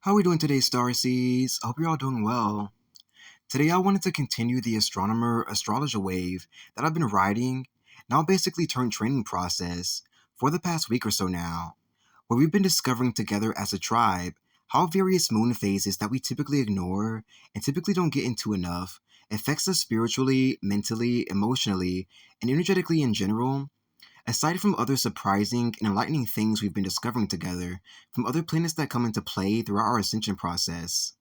How are we doing today, Starseeds? I hope you're all doing well. Today I wanted to continue the astronomer astrologer wave that I've been riding, now basically turned training process, for the past week or so now, where we've been discovering together as a tribe how various moon phases that we typically ignore and typically don't get into enough affects us spiritually, mentally, emotionally, and energetically in general. Aside from other surprising and enlightening things we've been discovering together from other planets that come into play throughout our ascension process.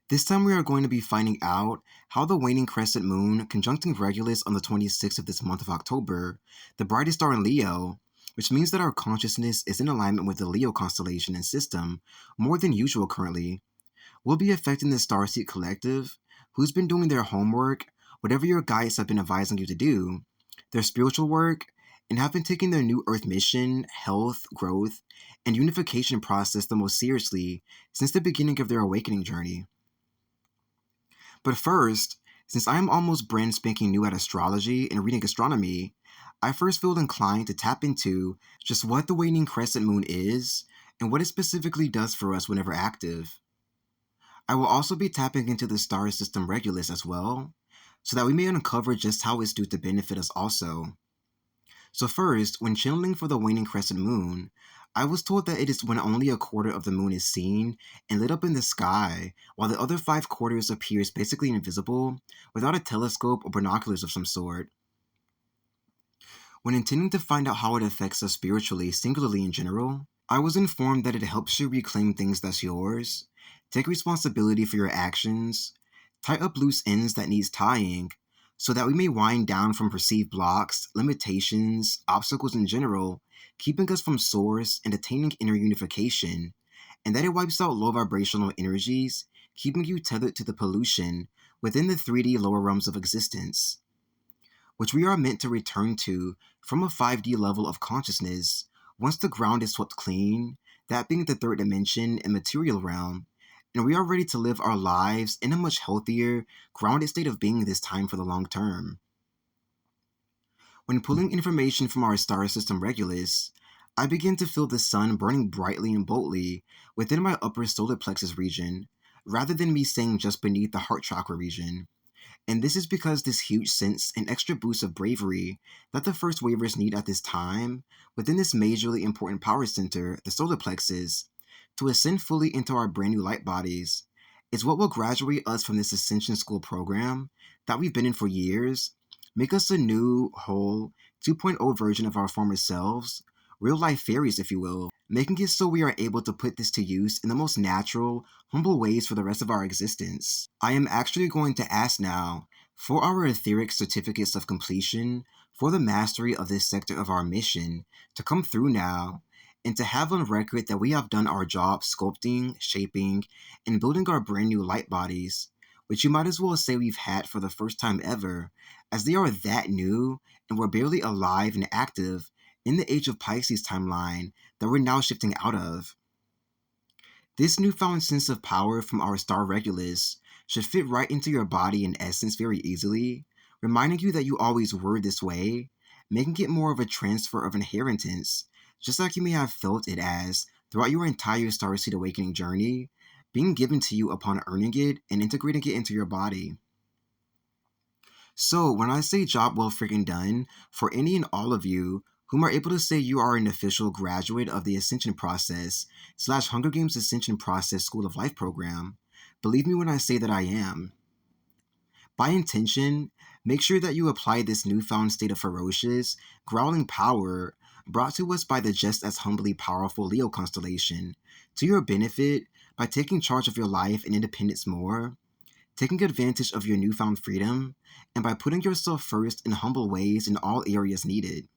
This time we are going to be finding out how the waning crescent moon, conjuncting Regulus on the 26th of this month of October, the brightest star in Leo, which means that our consciousness is in alignment with the Leo constellation and system more than usual currently, will be affecting the Starseed Collective, who's been doing their homework, whatever your guides have been advising you to do, their spiritual work, and have been taking their new Earth mission, health, growth, and unification process the most seriously since the beginning of their awakening journey. But first, since I am almost brand spanking new at astrology and reading astronomy, I first feel inclined to tap into just what the waning crescent moon is and what it specifically does for us whenever active. I will also be tapping into the star system Regulus as well, so that we may uncover just how it's due to benefit us also. So first, when channeling for the waning crescent moon, I was told that it is when only a quarter of the moon is seen and lit up in the sky, while the other 5 quarters appears basically invisible, without a telescope or binoculars of some sort. When intending to find out how it affects us spiritually, singularly in general, I was informed that it helps you reclaim things that's yours, take responsibility for your actions, tie up loose ends that needs tying, so that we may wind down from perceived blocks, limitations, obstacles in general, keeping us from source and attaining inner unification, and that it wipes out low vibrational energies, keeping you tethered to the pollution within the 3D lower realms of existence, which we are meant to return to from a 5D level of consciousness once the ground is swept clean, that being the third dimension and material realm, and we are ready to live our lives in a much healthier, grounded state of being this time for the long term. When pulling information from our star system Regulus, I begin to feel the sun burning brightly and boldly within my upper solar plexus region, rather than me staying just beneath the heart chakra region. And this is because this huge sense and extra boost of bravery that the first wavers need at this time, within this majorly important power center, the solar plexus, to ascend fully into our brand new light bodies, is what will graduate us from this Ascension School program that we've been in for years, make us a new, whole, 2.0 version of our former selves, real life fairies, if you will, making it so we are able to put this to use in the most natural, humble ways for the rest of our existence. I am actually going to ask now for our etheric certificates of completion for the mastery of this sector of our mission to come through now, and to have on record that we have done our job sculpting, shaping, and building our brand new light bodies, which you might as well say we've had for the first time ever, as they are that new and we're barely alive and active in the Age of Pisces timeline that we're now shifting out of. This newfound sense of power from our star Regulus should fit right into your body and essence very easily, reminding you that you always were this way, making it more of a transfer of inheritance, just like you may have felt it as throughout your entire Starseed awakening journey, being given to you upon earning it and integrating it into your body. So, when I say job well freaking done, for any and all of you whom are able to say you are an official graduate of the Ascension Process / Hunger Games Ascension Process School of Life program, believe me when I say that I am. By intention, make sure that you apply this newfound state of ferocious, growling power brought to us by the just as humbly powerful Leo constellation to your benefit by taking charge of your life and independence more, taking advantage of your newfound freedom, and by putting yourself first in humble ways in all areas needed.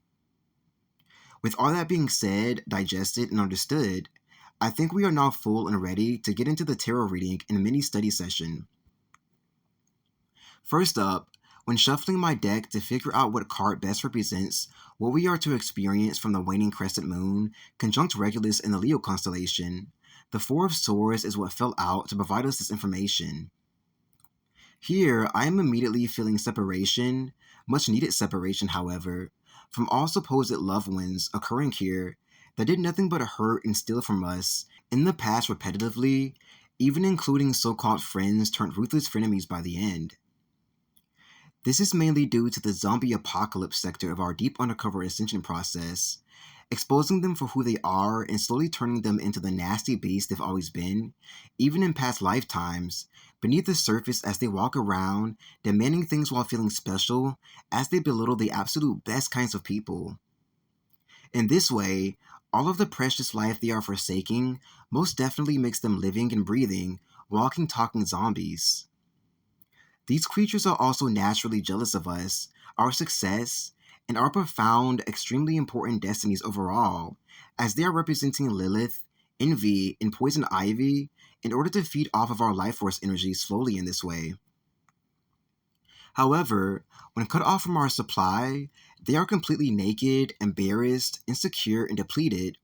With all that being said, digested, and understood, I think we are now full and ready to get into the tarot reading in a mini study session. First up, when shuffling my deck to figure out what card best represents what we are to experience from the waning crescent moon, conjunct Regulus in the Leo constellation, the Four of Swords is what fell out to provide us this information. Here, I am immediately feeling separation, much needed separation, however, from all supposed loved ones occurring here that did nothing but hurt and steal from us in the past repetitively, even including so-called friends turned ruthless frenemies by the end. This is mainly due to the zombie apocalypse sector of our deep undercover ascension process, exposing them for who they are and slowly turning them into the nasty beasts they've always been, even in past lifetimes, beneath the surface as they walk around, demanding things while feeling special, as they belittle the absolute best kinds of people. In this way, all of the precious life they are forsaking most definitely makes them living and breathing, walking, talking zombies. These creatures are also naturally jealous of us, our success, and our profound, extremely important destinies overall, as they are representing Lilith, Envy, and Poison Ivy in order to feed off of our life force energy slowly in this way. However, when cut off from our supply, they are completely naked, embarrassed, insecure, and depleted,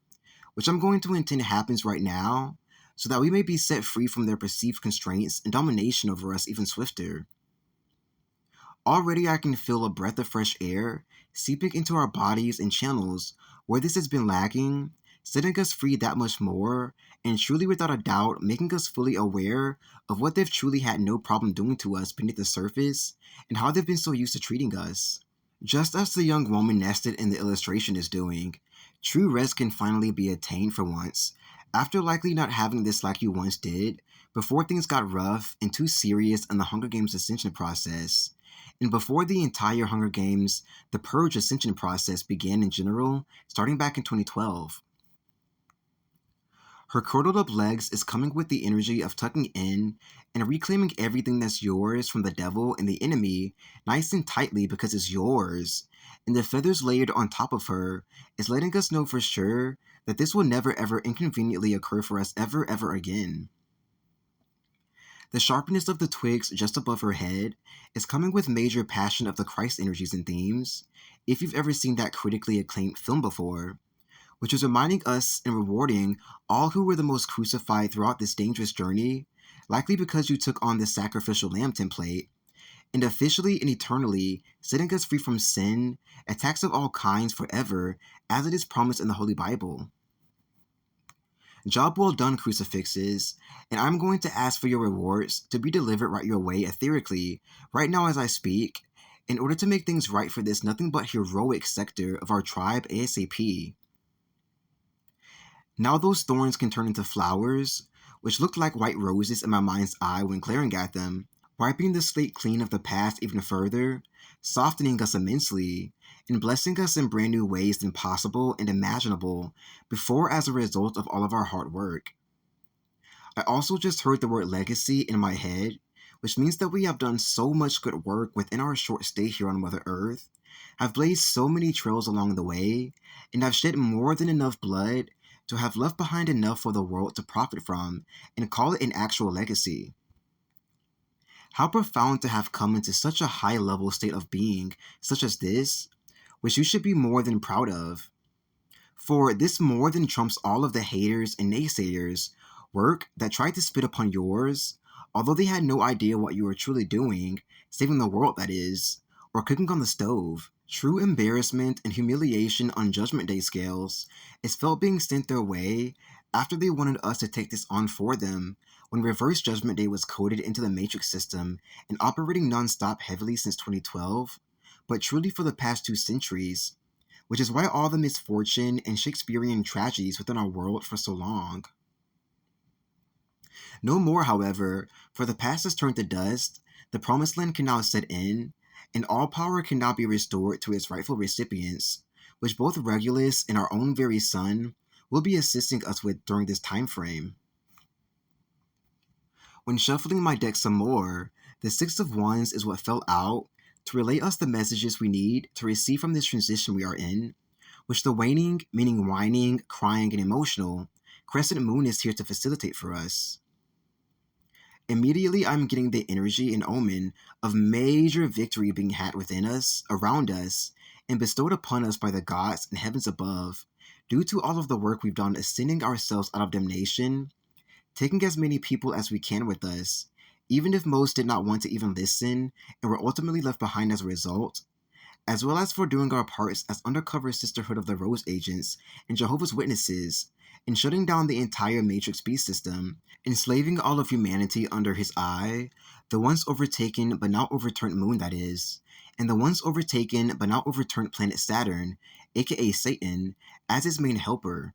which I'm going to intend happens right now, so that we may be set free from their perceived constraints and domination over us even swifter. Already I can feel a breath of fresh air seeping into our bodies and channels where this has been lacking, setting us free that much more, and truly without a doubt making us fully aware of what they've truly had no problem doing to us beneath the surface, and how they've been so used to treating us. Just as the young woman nested in the illustration is doing, true rest can finally be attained for once, after likely not having this like you once did, before things got rough and too serious in the Hunger Games ascension process. And before the entire Hunger Games, the Purge ascension process began in general, starting back in 2012. Her curled up legs is coming with the energy of tucking in and reclaiming everything that's yours from the devil and the enemy nice and tightly because it's yours. And the feathers layered on top of her is letting us know for sure that this will never ever inconveniently occur for us ever again. The sharpness of the twigs just above her head is coming with major passion of the Christ energies and themes, if you've ever seen that critically acclaimed film before, which is reminding us and rewarding all who were the most crucified throughout this dangerous journey, likely because you took on the sacrificial lamb template, and officially and eternally setting us free from sin, attacks of all kinds forever, as it is promised in the Holy Bible. Job well done, crucifixes, and I'm going to ask for your rewards to be delivered right your way etherically, right now as I speak, in order to make things right for this nothing but heroic sector of our tribe ASAP. Now those thorns can turn into flowers, which look like white roses in my mind's eye when glaring at them, wiping the slate clean of the past even further, softening us immensely, and blessing us in brand new ways than possible and imaginable before as a result of all of our hard work. I also just heard the word legacy in my head, which means that we have done so much good work within our short stay here on Mother Earth, have blazed so many trails along the way, and have shed more than enough blood to have left behind enough for the world to profit from and call it an actual legacy. How profound to have come into such a high level state of being, such as this, which you should be more than proud of. For this more than trumps all of the haters and naysayers' work that tried to spit upon yours, although they had no idea what you were truly doing, saving the world that is, or cooking on the stove. True embarrassment and humiliation on Judgment Day scales is felt being sent their way after they wanted us to take this on for them, when Reverse Judgment Day was coded into the Matrix system and operating non-stop heavily since 2012, but truly for the past 2 centuries, which is why all the misfortune and Shakespearean tragedies within our world for so long. No more, however, for the past has turned to dust, the promised land can now set in, and all power can now be restored to its rightful recipients, which both Regulus and our own very sun will be assisting us with during this time frame. When shuffling my deck some more, the Six of Wands is what fell out to relay us the messages we need to receive from this transition we are in, which the waning, meaning whining, crying, and emotional, Crescent Moon is here to facilitate for us. Immediately I'm getting the energy and omen of major victory being had within us, around us, and bestowed upon us by the gods and heavens above, due to all of the work we've done ascending ourselves out of damnation, taking as many people as we can with us, even if most did not want to even listen and were ultimately left behind as a result, as well as for doing our parts as undercover Sisterhood of the Rose agents and Jehovah's Witnesses, in shutting down the entire Matrix beast system, enslaving all of humanity under his eye, the once overtaken but now overturned moon that is, and the once overtaken but now overturned planet Saturn, aka Satan, as his main helper.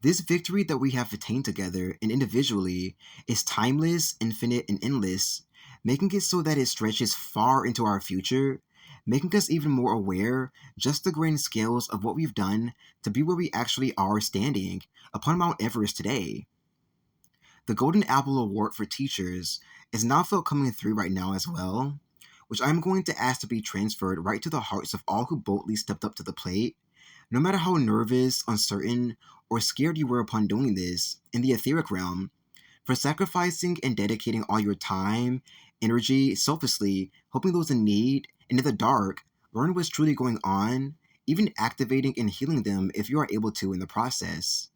This victory that we have attained together and individually is timeless, infinite, and endless, making it so that it stretches far into our future, making us even more aware just the grand scales of what we've done to be where we actually are standing upon Mount Everest today. The Golden Apple Award for Teachers is now felt coming through right now as well, which I'm going to ask to be transferred right to the hearts of all who boldly stepped up to the plate, no matter how nervous, uncertain, or scared you were upon doing this in the etheric realm, for sacrificing and dedicating all your time, energy, selflessly, helping those in need, and in the dark, learn what's truly going on, even activating and healing them if you are able to in the process.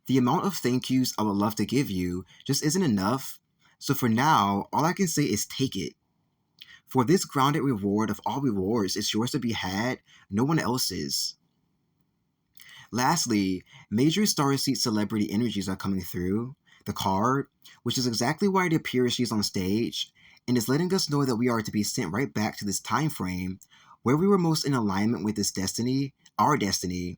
The amount of thank yous I would love to give you just isn't enough, so for now, all I can say is take it. For this grounded reward of all rewards is yours to be had, no one else's. Lastly, major Starseed celebrity energies are coming through. The card, which is exactly why it appears she's on stage, and is letting us know that we are to be sent right back to this time frame where we were most in alignment with this destiny, our destiny.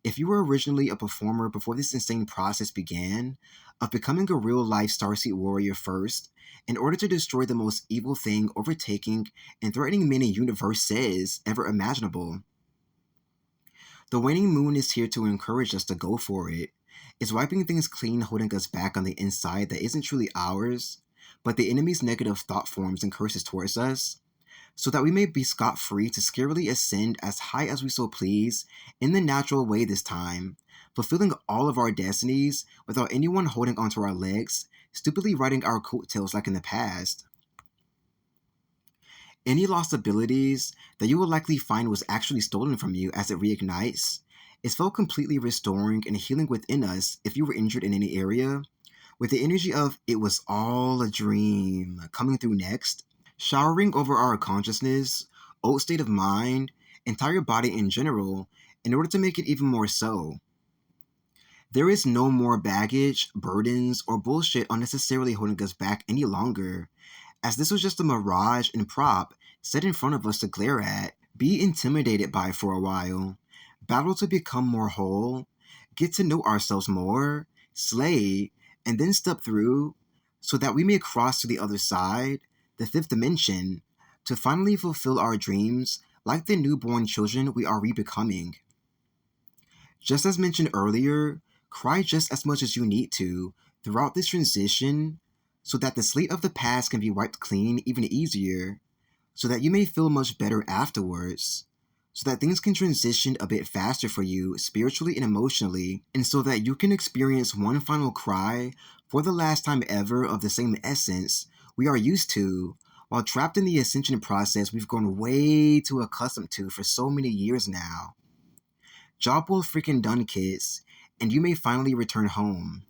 If you were originally a performer before this insane process began, of becoming a real-life Starseed warrior first, in order to destroy the most evil thing overtaking and threatening many universes ever imaginable. The waning moon is here to encourage us to go for it. It's wiping things clean, holding us back on the inside that isn't truly ours, but the enemy's negative thought forms and curses towards us, so that we may be scot-free to scarily ascend as high as we so please in the natural way this time, fulfilling all of our destinies without anyone holding onto our legs, stupidly riding our coattails like in the past. Any lost abilities that you will likely find was actually stolen from you as it reignites is felt completely restoring and healing within us if you were injured in any area, with the energy of "it was all a dream" coming through next, showering over our consciousness, old state of mind, entire body in general, in order to make it even more so. There is no more baggage, burdens, or bullshit unnecessarily holding us back any longer, as this was just a mirage and prop set in front of us to glare at, be intimidated by for a while, battle to become more whole, get to know ourselves more, slay, and then step through, so that we may cross to the other side, the fifth dimension, to finally fulfill our dreams like the newborn children we are re-becoming. Just as mentioned earlier, cry just as much as you need to throughout this transition, so that the slate of the past can be wiped clean even easier, so that you may feel much better afterwards, so that things can transition a bit faster for you spiritually and emotionally, and so that you can experience one final cry for the last time ever of the same essence we are used to, while trapped in the ascension process we've grown way too accustomed to for so many years now. Job well freaking done, kids, and you may finally return home.